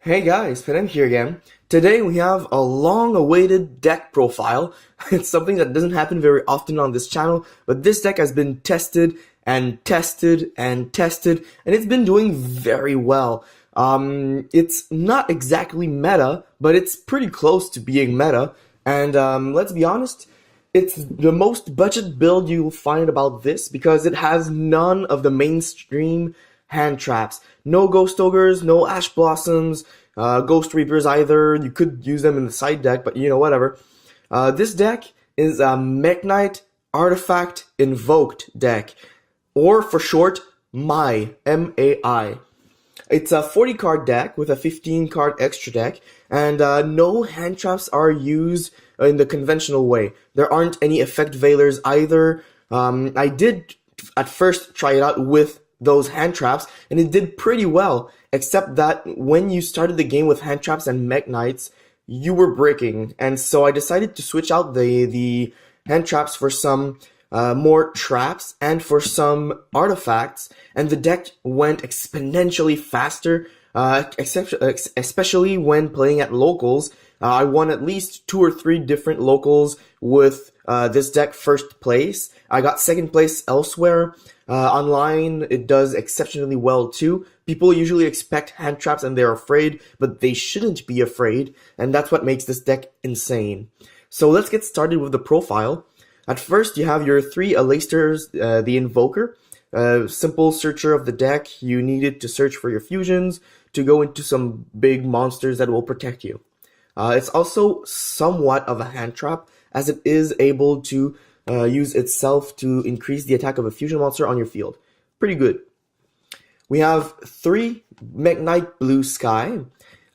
Hey guys, Penem here again. Today we have a long-awaited deck profile. It's something that doesn't happen very often on this channel, but this deck has been tested and tested and tested, and it's been doing very well. It's not exactly meta, but it's pretty close to being meta, and let's be honest, it's the most budget build you'll find about this because it has none of the mainstream hand traps. No Ghost Ogres, no Ash Blossoms, Ghost Reapers either. You could use them in the side deck, but you know, whatever. This deck is a Mekk-Knight Artifact Invoked deck, or for short, M.A.I, M-A-I. It's a 40 card deck with a 15 card extra deck, and no hand traps are used in the conventional way. There aren't any effect veilers either. I did at first try it out with those hand traps, and it did pretty well, except that when you started the game with hand traps and Mekk-Knights, you were breaking, and so I decided to switch out the hand traps for some more traps and for some artifacts, and the deck went exponentially faster, especially when playing at locals. I won at least 2 or 3 different locals with this deck first place. I got second place elsewhere. Online, it does exceptionally well too. People usually expect hand traps and they're afraid, but they shouldn't be afraid, and that's what makes this deck insane. So let's get started with the profile. At first, you have your 3 Alasters, the Invoker. Simple searcher of the deck. You need it to search for your fusions, to go into some big monsters that will protect you. It's also somewhat of a hand trap, as it is able to use itself to increase the attack of a fusion monster on your field. Pretty good. We have 3 Mekk-Knight Blue Sky.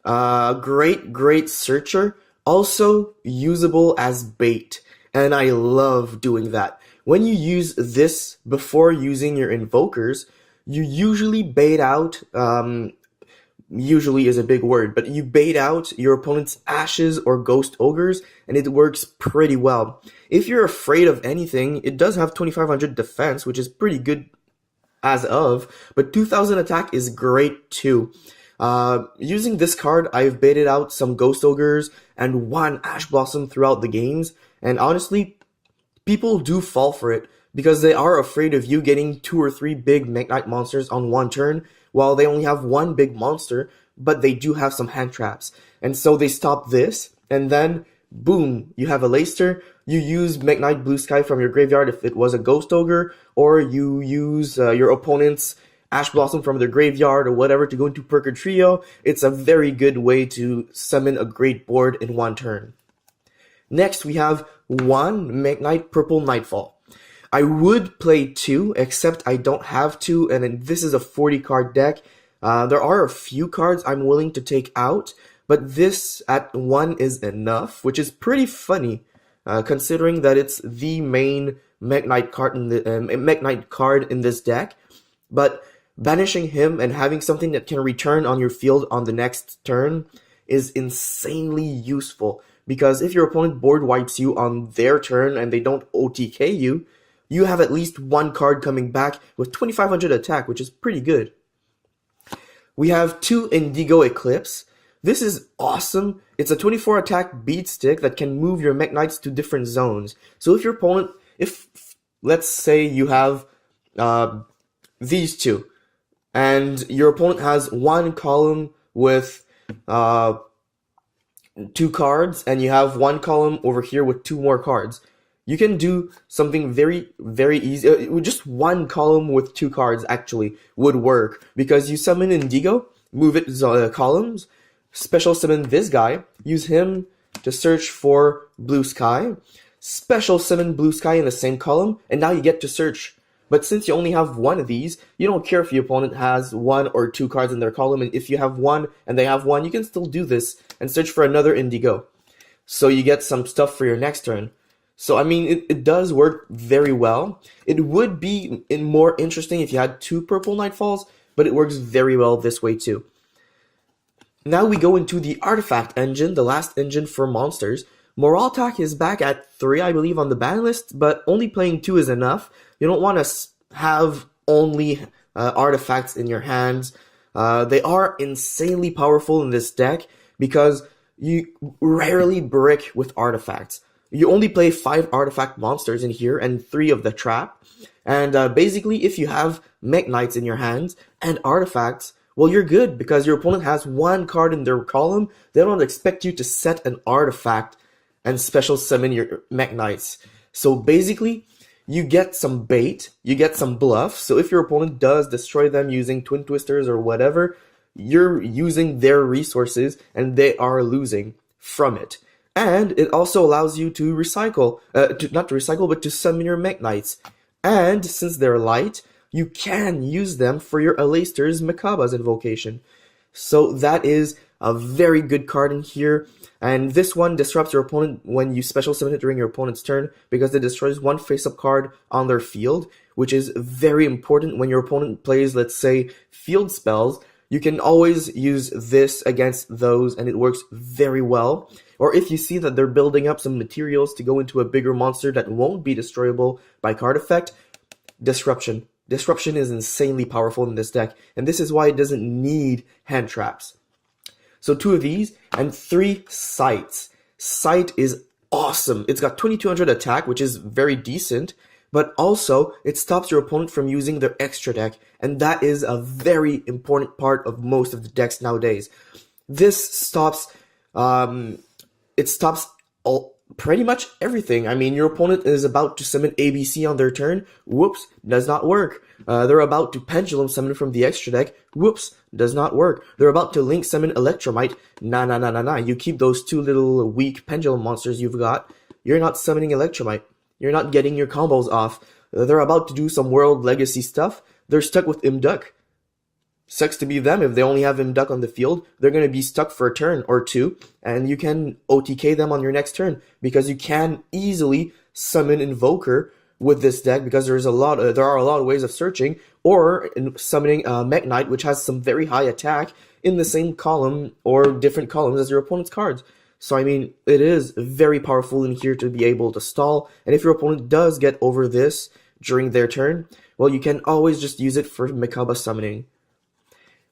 Great searcher. Also usable as bait. And I love doing that. When you use this before using your invokers, you usually bait out, usually is a big word, but you bait out your opponent's ashes or ghost ogres, and it works pretty well. If you're afraid of anything, it does have 2500 defense, which is pretty good as of, but 2000 attack is great too. Using this card, I've baited out some ghost ogres and 1 ash blossom throughout the games, and honestly, people do fall for it because they are afraid of you getting 2 or 3 big Mekk-Knight monsters on one turn, while they only have 1 big monster, but they do have some hand traps. And so they stop this, and then, boom, you have a Alaster. You use Mekk-Knight Blue Sky from your graveyard if it was a Ghost Ogre, or you use your opponent's Ash Blossom from their graveyard or whatever to go into Perker Trio. It's a very good way to summon a great board in one turn. Next, we have 1 Mekk-Knight Purple Nightfall. I would play 2, except I don't have to, and this is a 40 card deck. There are a few cards I'm willing to take out, but this at 1 is enough, which is pretty funny, considering that it's the main Mekk-Knight card in this deck. But banishing him and having something that can return on your field on the next turn is insanely useful, because if your opponent board wipes you on their turn and they don't OTK you, you have at least 1 card coming back with 2500 attack, which is pretty good. We have 2 Indigo Eclipse. This is awesome. It's a 24 attack beat stick that can move your Mekk-Knights to different zones. So if your opponent, let's say you have these 2, and your opponent has 1 column with 2 cards, and you have 1 column over here with 2 more cards. You can do something very easy. Just 1 column with 2 cards actually would work, because you summon Indigo, move it columns, special summon this guy, use him to search for Blue Sky, special summon Blue Sky in the same column, and now you get to search. But since you only have 1 of these, you don't care if your opponent has 1 or 2 cards in their column, and if you have 1 and they have 1, you can still do this and search for another Indigo. So you get some stuff for your next turn. So, I mean, it does work very well. It would be more interesting if you had 2 Purple Nightfalls, but it works very well this way too. Now we go into the Artifact engine, the last engine for monsters. Moraltak is back at 3, I believe, on the ban list, but only playing 2 is enough. You don't want to have only artifacts in your hands. They are insanely powerful in this deck because you rarely brick with artifacts. You only play 5 artifact monsters in here and 3 of the trap. And basically, if you have Mekk-Knights in your hands and artifacts, well, you're good because your opponent has 1 card in their column. They don't expect you to set an artifact and special summon your Mekk-Knights. So basically, you get some bait, you get some bluff. So if your opponent does destroy them using Twin Twisters or whatever, you're using their resources and they are losing from it. And it also allows you to recycle, not to recycle, but to summon your Mekk-Knights. And since they're light, you can use them for your Aleister's Mekaba's Invocation. So that is a very good card in here. And this one disrupts your opponent when you special summon it during your opponent's turn because it destroys 1 face-up card on their field, which is very important when your opponent plays, let's say, field spells. You can always use this against those and it works very well. Or if you see that they're building up some materials to go into a bigger monster that won't be destroyable by card effect, Disruption. Disruption is insanely powerful in this deck, and this is why it doesn't need hand traps. So 2 of these, and 3 Sights. Sight is awesome. It's got 2200 attack, which is very decent, but also it stops your opponent from using their extra deck, and that is a very important part of most of the decks nowadays. This stops, it stops pretty much everything. I mean, your opponent is about to summon ABC on their turn. Whoops, does not work. They're about to Pendulum summon from the extra deck. Whoops, does not work. They're about to Link summon Electromite. Nah. You keep those 2 little weak Pendulum monsters you've got. You're not summoning Electromite. You're not getting your combos off. They're about to do some World Legacy stuff. They're stuck with Imduck. Sucks to be them. If they only have Imduck on the field, they're going to be stuck for a turn or 2, and you can OTK them on your next turn because you can easily summon Invoker with this deck because there are a lot of ways of searching, or in summoning Mekk-Knight, which has some very high attack in the same column or different columns as your opponent's cards. So I mean, it is very powerful in here to be able to stall, and if your opponent does get over this during their turn, well, you can always just use it for Mekaba summoning.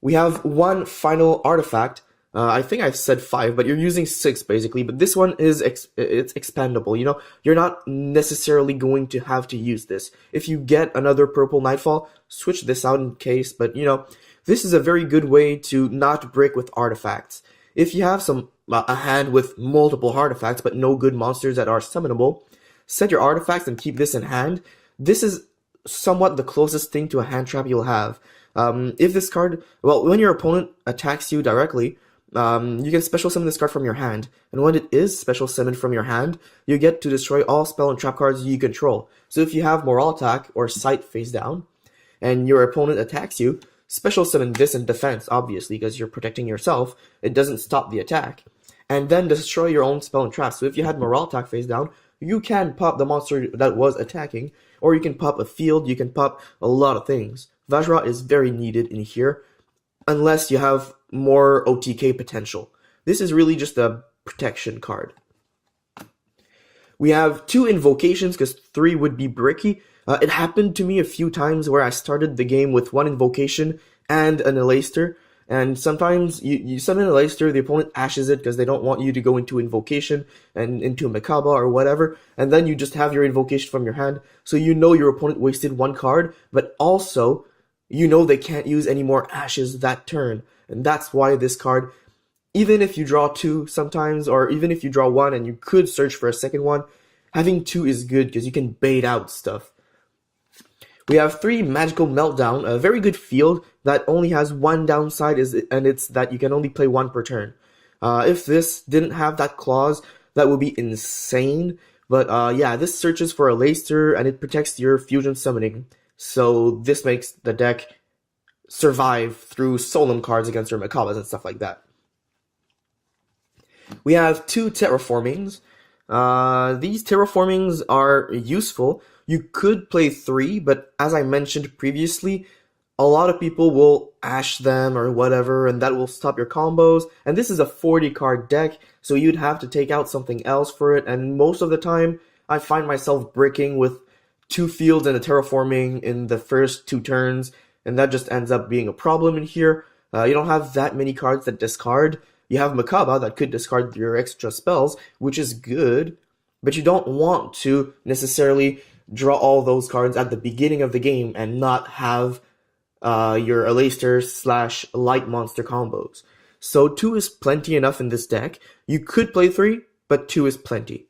We have 1 final artifact. I think I've said 5, but you're using 6 basically. But this one is it's expandable. You know, you're not necessarily going to have to use this. If you get another purple Nightfall, switch this out in case. But you know, this is a very good way to not brick with artifacts. If you have a hand with multiple artifacts but no good monsters that are summonable, set your artifacts and keep this in hand. This is somewhat the closest thing to a hand trap you'll have. If this card, well, when your opponent attacks you directly, you can special summon this card from your hand, and when it is special summoned from your hand, you get to destroy all spell and trap cards you control. So if you have Morale Attack or Sight face down, and your opponent attacks you, special summon this in defense, obviously, because you're protecting yourself. It doesn't stop the attack. And then destroy your own spell and trap. So if you had Morale Attack face down, you can pop the monster that was attacking, or you can pop a field, you can pop a lot of things. Vajra is very needed in here, unless you have more OTK potential. This is really just a protection card. We have 2 invocations, because 3 would be bricky. It happened to me a few times where I started the game with 1 invocation and an Aleister, and sometimes you summon an Aleister, the opponent ashes it because they don't want you to go into invocation and into Mekaba or whatever, and then you just have your invocation from your hand, so you know your opponent wasted 1 card, but also you know they can't use any more ashes that turn. And that's why this card, even if you draw 2 sometimes, or even if you draw 1 and you could search for a second one, having 2 is good because you can bait out stuff. We have 3 Magical Meltdown, a very good field that only has 1 downside, and it's that you can only play 1 per turn. If this didn't have that clause, that would be insane. But yeah, this searches for a Aleister and it protects your fusion summoning. So this makes the deck survive through Sullen cards against your Mekabas and stuff like that. We have 2 Terraformings. These Terraformings are useful. You could play 3, but as I mentioned previously, a lot of people will ash them or whatever, and that will stop your combos. And this is a 40 card deck, so you'd have to take out something else for it. And most of the time, I find myself bricking with 2 fields and a Terraforming in the first 2 turns, and that just ends up being a problem in here. You don't have that many cards that discard. You have Mekk-Knight that could discard your extra spells, which is good, but you don't want to necessarily draw all those cards at the beginning of the game and not have your Alaster / light monster combos. So 2 is plenty enough in this deck. You could play 3, but 2 is plenty.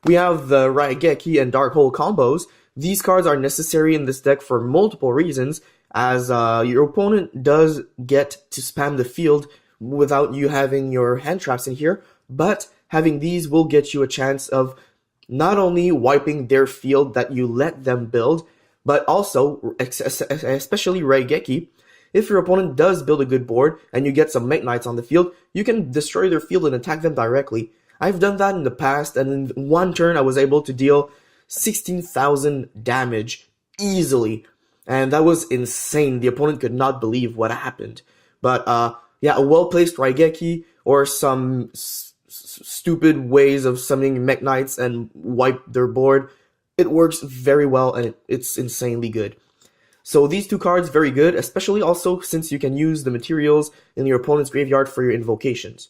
We have the Raigeki and Dark Hole combos. These cards are necessary in this deck for multiple reasons, as your opponent does get to spam the field without you having your hand traps in here, but having these will get you a chance of not only wiping their field that you let them build, but also, especially Raigeki, if your opponent does build a good board and you get some Mekk-Knights on the field, you can destroy their field and attack them directly. I've done that in the past, and in one turn I was able to deal 16,000 damage easily, and that was insane. The opponent could not believe what happened. But yeah, a well-placed Raigeki or some stupid ways of summoning Mekk-Knights and wipe their board, it works very well and it's insanely good. So these 2 cards, very good, especially also since you can use the materials in your opponent's graveyard for your invocations.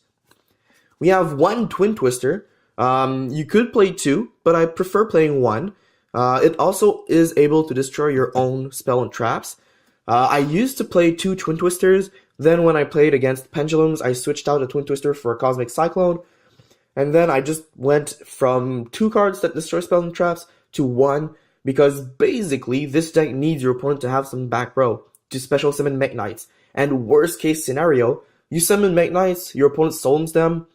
We have 1 Twin Twister. You could play 2, but I prefer playing 1. It also is able to destroy your own spell and traps. I used to play 2 Twin Twisters, then when I played against Pendulums, I switched out a Twin Twister for a Cosmic Cyclone, and then I just went from 2 cards that destroy spells and traps to 1, because basically this deck needs your opponent to have some back row to special summon Mekk-Knights. And worst case scenario, you summon Mekk-Knights, your opponent sullens them.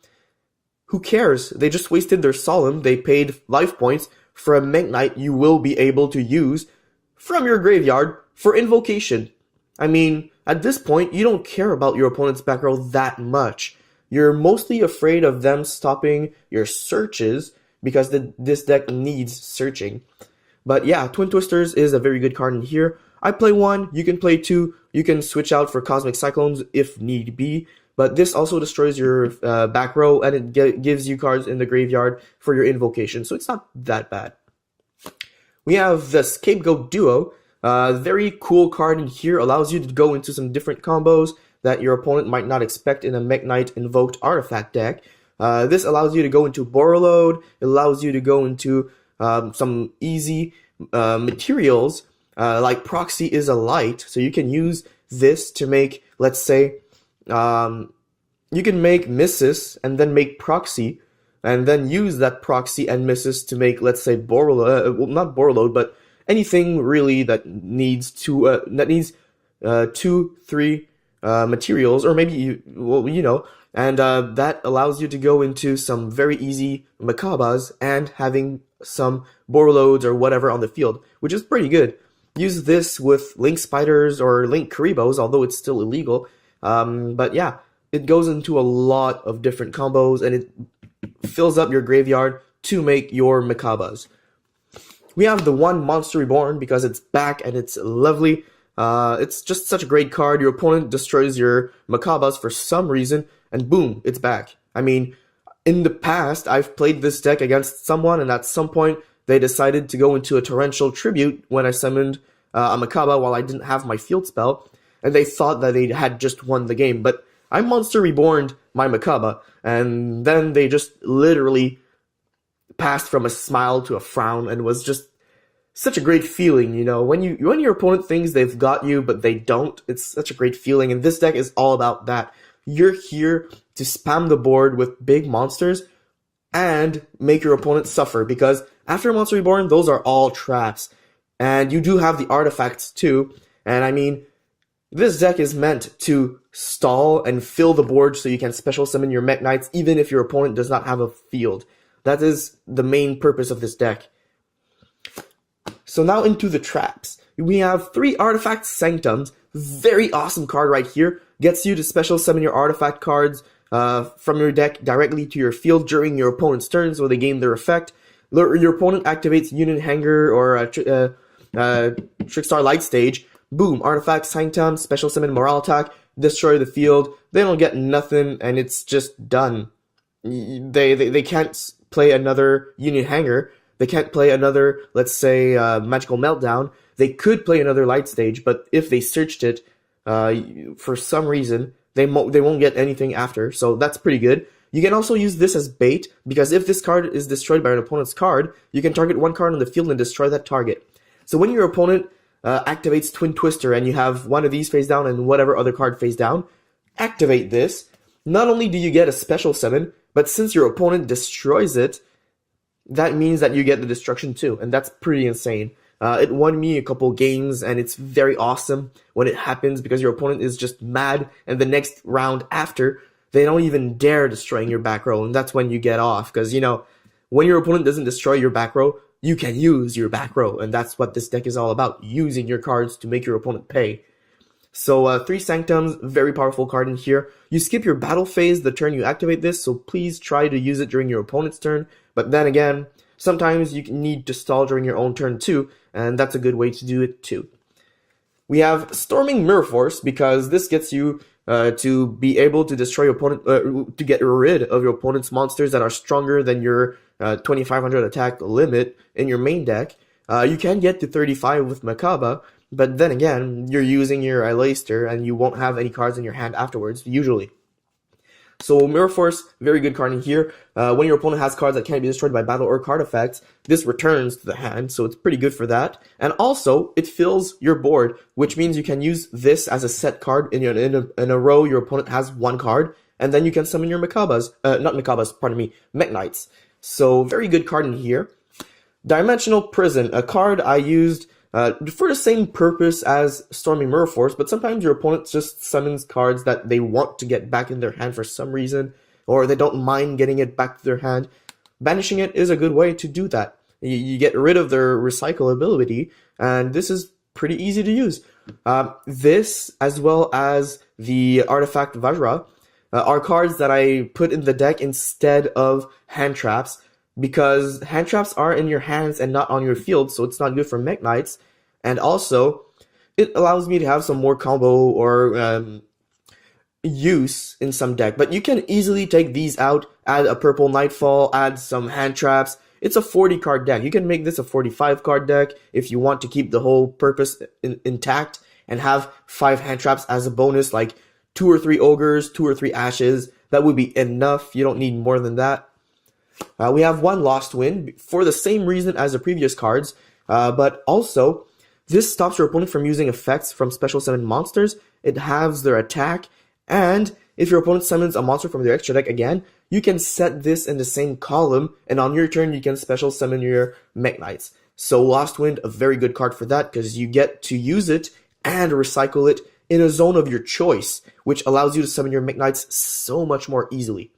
Who cares? They just wasted their sullen, they paid life points for a Mekk-Knight you will be able to use from your graveyard for Invocation. I mean, at this point, you don't care about your opponent's back row that much. You're mostly afraid of them stopping your searches because this deck needs searching. But yeah, Twin Twisters is a very good card in here. I play 1, you can play 2, you can switch out for Cosmic Cyclones if need be, but this also destroys your back row and it gives you cards in the graveyard for your invocation, so it's not that bad. We have the Scapegoat Duo. Very cool card in here, allows you to go into some different combos that your opponent might not expect in a Mekk-Knight Invoked artifact deck. This allows you to go into Borrowload, it allows you to go into some easy materials, like Proxy is a light, so you can use this to make, let's say, you can make Missus and then make Proxy, and then use that Proxy and Missus to make, let's say, Borrowload, well, not Borrowload, but anything really that needs 2, 3 materials, or maybe, and that allows you to go into some very easy Mekk-Knights and having some Borrowloads or whatever on the field, which is pretty good. Use this with Link Spiders or Link Kuribohs, although it's still illegal. But yeah, it goes into a lot of different combos and it fills up your graveyard to make your Mekk-Knights. We have the 1 Monster Reborn because it's back and it's lovely. It's just such a great card. Your opponent destroys your Mekk-Knights for some reason, and boom, it's back. I mean, in the past, I've played this deck against someone, and at some point, they decided to go into a torrential tribute when I summoned a Mekk-Knight while I didn't have my field spell, and they thought that they had just won the game, but I Monster Reborned my Mekk-Knight, and then they just literally passed from a smile to a frown, and was just such a great feeling, you know, when your opponent thinks they've got you, but they don't. It's such a great feeling, and this deck is all about that. You're here to spam the board with big monsters and make your opponent suffer, because after Monster Reborn, those are all traps. And you do have the artifacts too, and I mean, this deck is meant to stall and fill the board so you can special summon your Mekk-Knights even if your opponent does not have a field. That is the main purpose of this deck. So now into the traps. We have 3 Artifact Sanctums. Very awesome card right here. Gets you to special summon your artifact cards from your deck directly to your field during your opponent's turn so they gain their effect. Your opponent activates Union Hanger or Trickstar Light Stage. Boom, Artifact Sanctum, special summon Morale Attack, destroy the field. They don't get nothing and it's just done. They can't play another Union Hanger. They can't play another, let's say, Magical Meltdown. They could play another Light Stage, but if they searched it, for some reason, they won't get anything after, so that's pretty good. You can also use this as bait, because if this card is destroyed by an opponent's card, you can target one card on the field and destroy that target. So when your opponent activates Twin Twister and you have one of these face down and whatever other card face down, activate this. Not only do you get a special summon, but since your opponent destroys it, that means that you get the destruction too, and that's pretty insane. It won me a couple games, and it's very awesome when it happens because your opponent is just mad, and the next round after, they don't even dare destroying your back row, and that's when you get off, because, you know, when your opponent doesn't destroy your back row, you can use your back row, and that's what this deck is all about, using your cards to make your opponent pay. So 3 Sanctums, very powerful card in here. You skip your battle phase the turn you activate this, so please try to use it during your opponent's turn, but then again, sometimes you need to stall during your own turn too, and that's a good way to do it too. We have Storming Mirror Force, because this gets you to be able to destroy your opponent, to get rid of your opponent's monsters that are stronger than your 2500 attack limit in your main deck. You can get to 35 with Mekk-Knight, but then again, you're using your Aleister and you won't have any cards in your hand afterwards, usually. So Mirror Force, very good card in here. When your opponent has cards that can't be destroyed by battle or card effects, this returns to the hand, so it's pretty good for that. And also, it fills your board, which means you can use this as a set card in a row your opponent has one card, and then you can summon your Mekk-Knights. So very good card in here. Dimensional Prison, a card I used for the same purpose as Storming Mirror Force, but sometimes your opponent just summons cards that they want to get back in their hand for some reason, or they don't mind getting it back to their hand. Banishing it is a good way to do that. You get rid of their recycle ability, and this is pretty easy to use. This, as well as the artifact Vajra, are cards that I put in the deck instead of handtraps, because handtraps are in your hands and not on your field, so it's not good for Mekk-Knights, and also, it allows me to have some more combo or use in some deck, but you can easily take these out, add a purple Nightfall, add some handtraps. It's a 40 card deck. You can make this a 45 card deck if you want to keep the whole purpose intact and have 5 handtraps as a bonus, like 2 or 3 ogres, 2 or 3 ashes. That would be enough. You don't need more than that. We have 1 Lost Wind for the same reason as the previous cards, but also this stops your opponent from using effects from special summon monsters. It halves their attack, and if your opponent summons a monster from their extra deck again, you can set this in the same column, and on your turn you can special summon your Mekk-Knights. So Lost Wind, a very good card for that, because you get to use it and recycle it in a zone of your choice, which allows you to summon your Mekk-Knights so much more easily.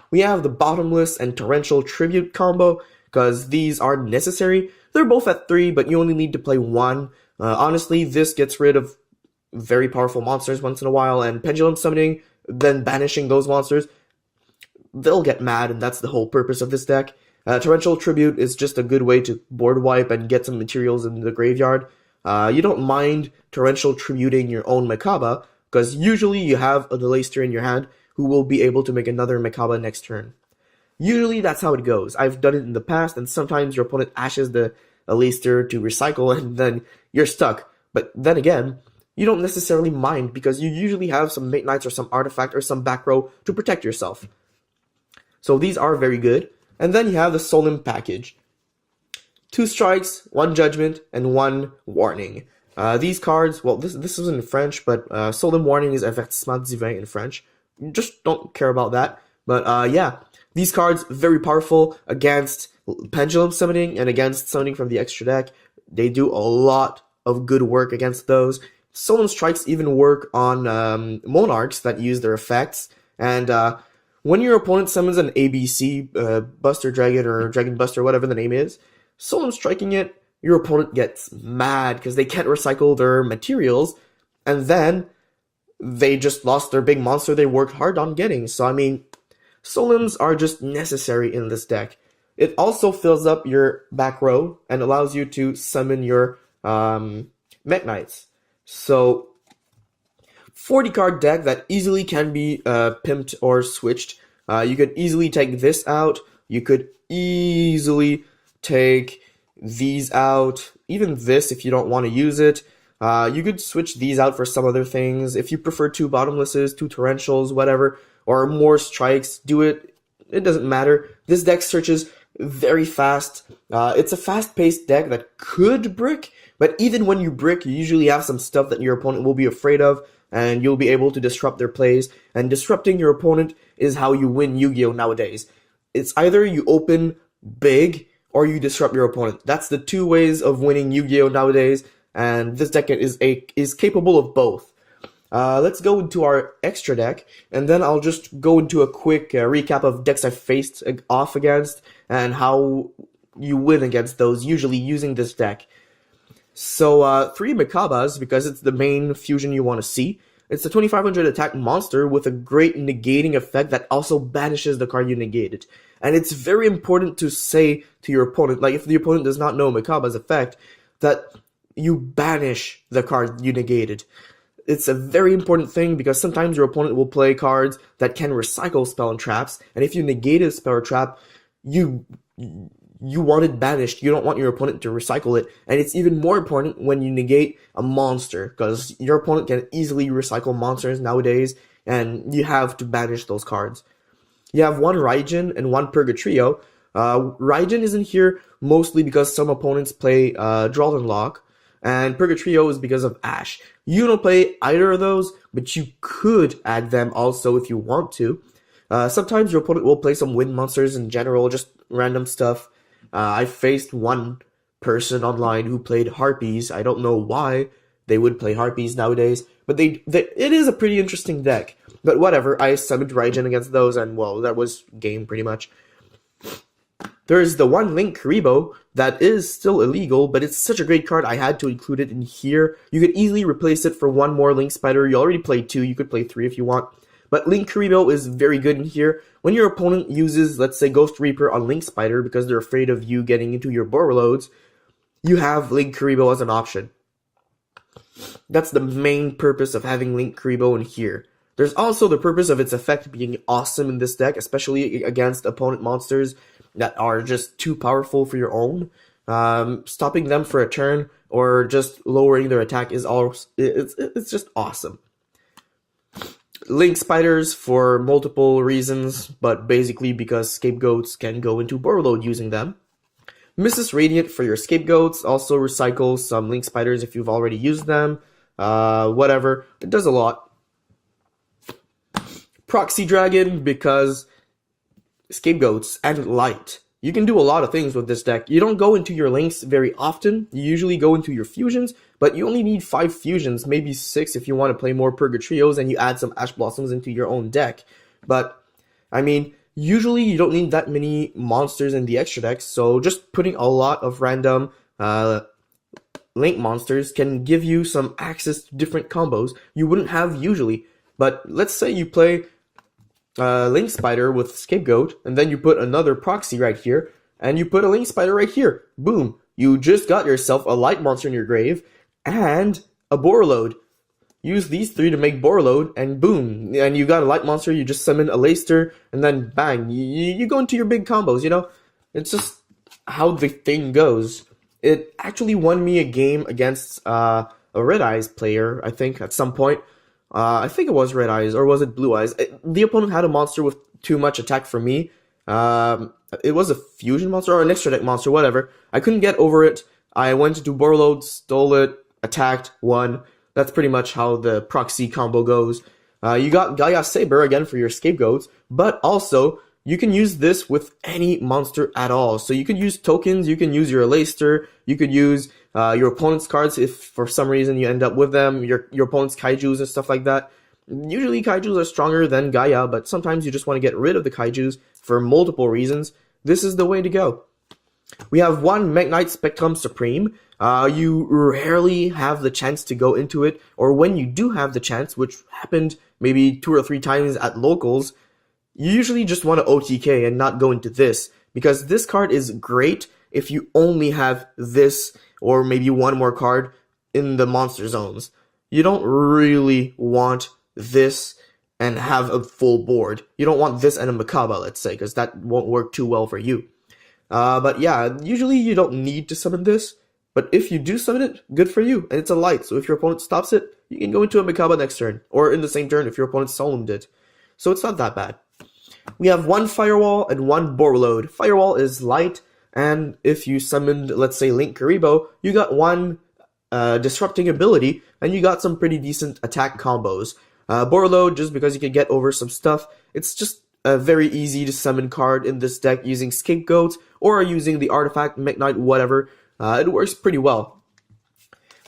We have the Bottomless and Torrential Tribute combo, because these are necessary. They're both at 3, but you only need to play 1. Honestly, this gets rid of very powerful monsters once in a while, and Pendulum Summoning, then banishing those monsters, they'll get mad, and that's the whole purpose of this deck. Torrential Tribute is just a good way to board wipe and get some materials in the graveyard. You don't mind Torrential Tributing your own Mekk-Knight, because usually you have a Aleister in your hand who will be able to make another Mekk-Knight next turn. Usually that's how it goes. I've done it in the past, and sometimes your opponent ashes the Aleister to recycle, and then you're stuck. But then again, you don't necessarily mind, because you usually have some Mekk-Knights or some artifact or some back row to protect yourself. So these are very good. And then you have the Sullen package. 2 strikes, 1 judgment, and 1 warning. These cards, well, this is in French, but Sullen warning is avertissement divin in French. Just don't care about that. But yeah, these cards, very powerful against Pendulum Summoning and against summoning from the extra deck. They do a lot of good work against those. Sullen strikes even work on Monarchs that use their effects. And when your opponent summons an ABC, Buster Dragon or Dragon Buster, whatever the name is, Sullen striking it, your opponent gets mad because they can't recycle their materials, and then they just lost their big monster they worked hard on getting. So I mean, Sullens are just necessary in this deck. It also fills up your back row and allows you to summon your Mekk-Knights. So 40 card deck that easily can be pimped or switched. You could easily take this out. You could easily take these out. Even this if you don't want to use it. You could switch these out for some other things. If you prefer 2 bottomlesses, 2 torrentials, whatever, or more strikes, do it. It doesn't matter. This deck searches very fast. It's a fast-paced deck that could brick, but even when you brick, you usually have some stuff that your opponent will be afraid of, and you'll be able to disrupt their plays. And disrupting your opponent is how you win Yu-Gi-Oh! Nowadays. It's either you open big or you disrupt your opponent. That's the 2 ways of winning Yu-Gi-Oh! Nowadays, and this deck is capable of both. Let's go into our extra deck, and then I'll just go into a quick recap of decks I've faced off against and how you win against those, usually using this deck. So, 3 Mekk-Knights, because it's the main fusion you want to see. It's a 2500 attack monster with a great negating effect that also banishes the card you negated. And it's very important to say to your opponent, like if the opponent does not know Mekk-Knight's effect, that you banish the card you negated. It's a very important thing because sometimes your opponent will play cards that can recycle spell and traps, and if you negate a spell or trap, you want it banished. You don't want your opponent to recycle it, and it's even more important when you negate a monster, because your opponent can easily recycle monsters nowadays, and you have to banish those cards. You have 1 Raijin and 1 Purgatrio. Raijin isn't here mostly because some opponents play Draw and Lock, and Purgatrio is because of Ash. You don't play either of those, but you could add them also if you want to. Sometimes your opponent will play some wind monsters in general, just random stuff. I faced one person online who played Harpies. I don't know why they would play Harpies nowadays, but it is a pretty interesting deck. But whatever, I summoned Raijin against those, and well, that was game pretty much. There's the 1 Link Kuriboh that is still illegal, but it's such a great card I had to include it in here. You could easily replace it for 1 more Link Spider. You already played 2, you could play 3 if you want. But Link Kuriboh is very good in here. When your opponent uses, let's say, Ghost Reaper on Link Spider because they're afraid of you getting into your board loads, you have Link Kuriboh as an option. That's the main purpose of having Link Kuriboh in here. There's also the purpose of its effect being awesome in this deck, especially against opponent monsters that are just too powerful for your own. Stopping them for a turn or just lowering their attack is it's just awesome. Link Spiders for multiple reasons, but basically because scapegoats can go into Borreload using them. Mrs. Radiant for your scapegoats, also recycles some Link Spiders if you've already used them. Whatever, it does a lot. Proxy Dragon because scapegoats and light. You can do a lot of things with this deck. You don't go into your links very often. You usually go into your fusions, but you only need 5 fusions, maybe 6 if you want to play more Purgatrios and you add some Ash Blossoms into your own deck. But, I mean, usually you don't need that many monsters in the extra deck, so just putting a lot of random link monsters can give you some access to different combos you wouldn't have usually. But let's say you play Link Spider with Scapegoat, and then you put another proxy right here, and you put a Link Spider right here. Boom! You just got yourself a light monster in your grave, and a Borreload. Use these 3 to make Borreload, and boom! And you got a light monster, you just summon a Leister, and then bang! You go into your big combos, you know? It's just how the thing goes. It actually won me a game against a Red Eyes player, I think, at some point. I think it was Red Eyes, or was it Blue Eyes? The opponent had a monster with too much attack for me. It was a fusion monster, or an extra deck monster, whatever. I couldn't get over it. I went to Borreload, stole it, attacked, won. That's pretty much how the proxy combo goes. You got Gaia Saber again for your scapegoats, but also, you can use this with any monster at all. So you could use tokens, you can use your Leister, you could use your opponent's cards if for some reason you end up with them, your opponent's kaijus and stuff like that. Usually kaijus are stronger than Gaia, but sometimes you just want to get rid of the kaijus for multiple reasons. This is the way to go. We have 1 Mekk-Knight Spectrum Supreme. You rarely have the chance to go into it, or when you do have the chance, which happened maybe 2 or 3 times at locals, you usually just want to OTK and not go into this, because this card is great if you only have this or maybe 1 more card in the monster zones. You don't really want this and have a full board. You don't want this and a Mekk-Knight, let's say, because that won't work too well for you. But yeah, usually you don't need to summon this. But if you do summon it, good for you, and it's a light, so if your opponent stops it, you can go into a Mekk-Knight next turn, or in the same turn if your opponent sullened it. So it's not that bad. We have one Firewall and one Borreload. Firewall is light, and if you summoned, let's say, Link Kuriboh, you got one disrupting ability, and you got some pretty decent attack combos. Borreload, just because you can get over some stuff, it's just a very easy to summon card in this deck using Scapegoat, or using the artifact, Mekk-Knight, whatever. It works pretty well.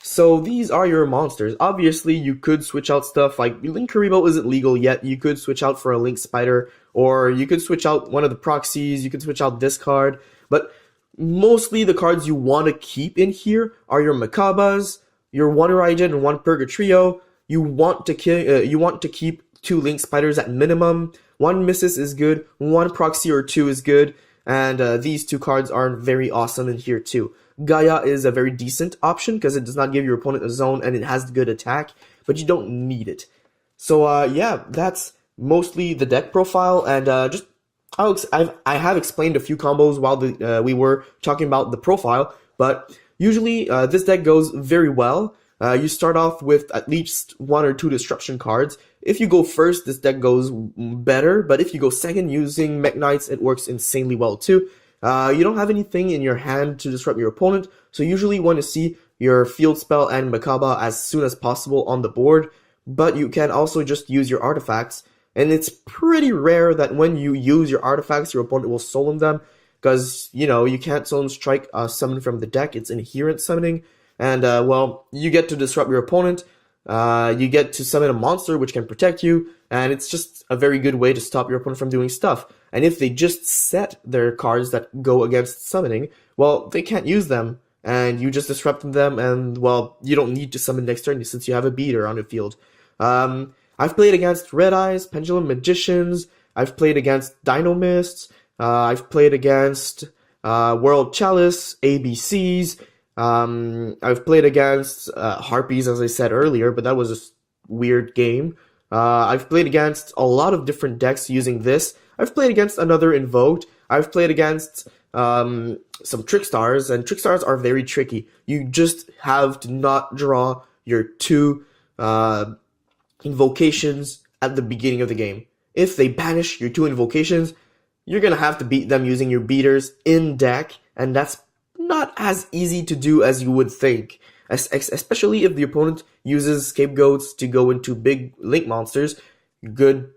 So these are your monsters. Obviously, you could switch out stuff like Link Kuriboh isn't legal yet. You could switch out for a Link Spider, or you could switch out one of the proxies. You could switch out this card. But mostly the cards you want to keep in here are your Mekk-Knights, your one Raijin and one Purgatrio. You want to keep 2 Link Spiders at minimum. 1 Missus is good. 1 proxy or 2 is good. And these 2 cards are very awesome in here too. Gaia is a very decent option because it does not give your opponent a zone and it has good attack, but you don't need it. So yeah, that's mostly the deck profile, and I have explained a few combos while we were talking about the profile, but usually this deck goes very well. You start off with at least 1 or 2 disruption cards. If you go first, this deck goes better, but if you go second using Mekk-Knights, it works insanely well too. You don't have anything in your hand to disrupt your opponent, so you usually want to see your field spell and Mekk-Knight as soon as possible on the board, but you can also just use your artifacts, and it's pretty rare that when you use your artifacts, your opponent will sullen them, because, you know, you can't sullen strike a summon from the deck, it's inherent summoning, and, well, you get to disrupt your opponent, you get to summon a monster which can protect you, and it's just a very good way to stop your opponent from doing stuff. And if they just set their cards that go against summoning, well, they can't use them, and you just disrupt them, and, well, you don't need to summon next turn since you have a beater on the field. I've played against Red Eyes, Pendulum Magicians, I've played against Dino Mists, I've played against World Chalice, ABCs, I've played against Harpies, as I said earlier, but that was a weird game. I've played against a lot of different decks using this. I've played against another Invoked. I've played against some Trickstars, and Trickstars are very tricky. You just have to not draw your 2 Invocations at the beginning of the game. If they banish your 2 Invocations, you're gonna have to beat them using your beaters in deck, and that's not as easy to do as you would think. Especially if the opponent uses Scapegoats to go into big Link monsters. Good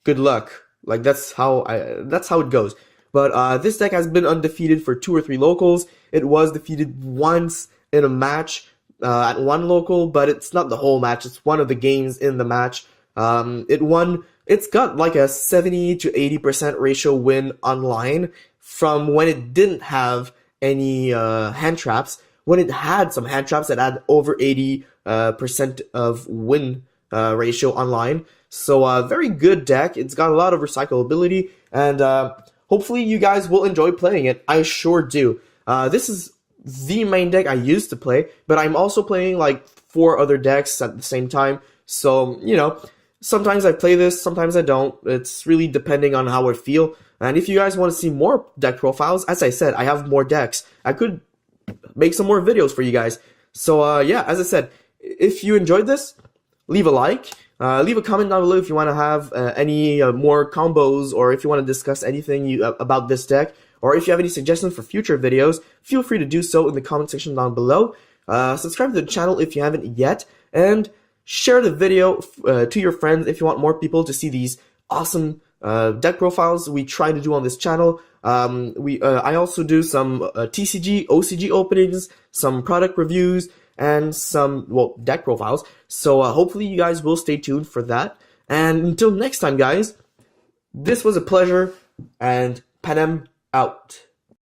luck. Like, that's how it goes. But this deck has been undefeated for 2 or 3 locals. It was defeated once in a match at 1 local, but it's not the whole match. It's one of the games in the match. It won. It's got like a 70 to 80% ratio win online from when it didn't have any hand traps. When it had some hand traps that had over 80% of win ratio online. So very good deck. It's got a lot of recyclability, and hopefully you guys will enjoy playing it. I sure do. This is the main deck I used to play, but I'm also playing like 4 other decks at the same time. So, you know, sometimes I play this, sometimes I don't. It's really depending on how I feel. And if you guys want to see more deck profiles, as I said, I have more decks. I could make some more videos for you guys. So yeah, as I said, if you enjoyed this, leave a like. Leave a comment down below if you want to have any more combos, or if you want to discuss anything about this deck, or if you have any suggestions for future videos, feel free to do so in the comment section down below. Subscribe to the channel if you haven't yet, and share the video to your friends if you want more people to see these awesome deck profiles we try to do on this channel. I also do some TCG, OCG openings, some product reviews, and some, well, deck profiles. So hopefully you guys will stay tuned for that. And until next time, guys, this was a pleasure, and Panem out.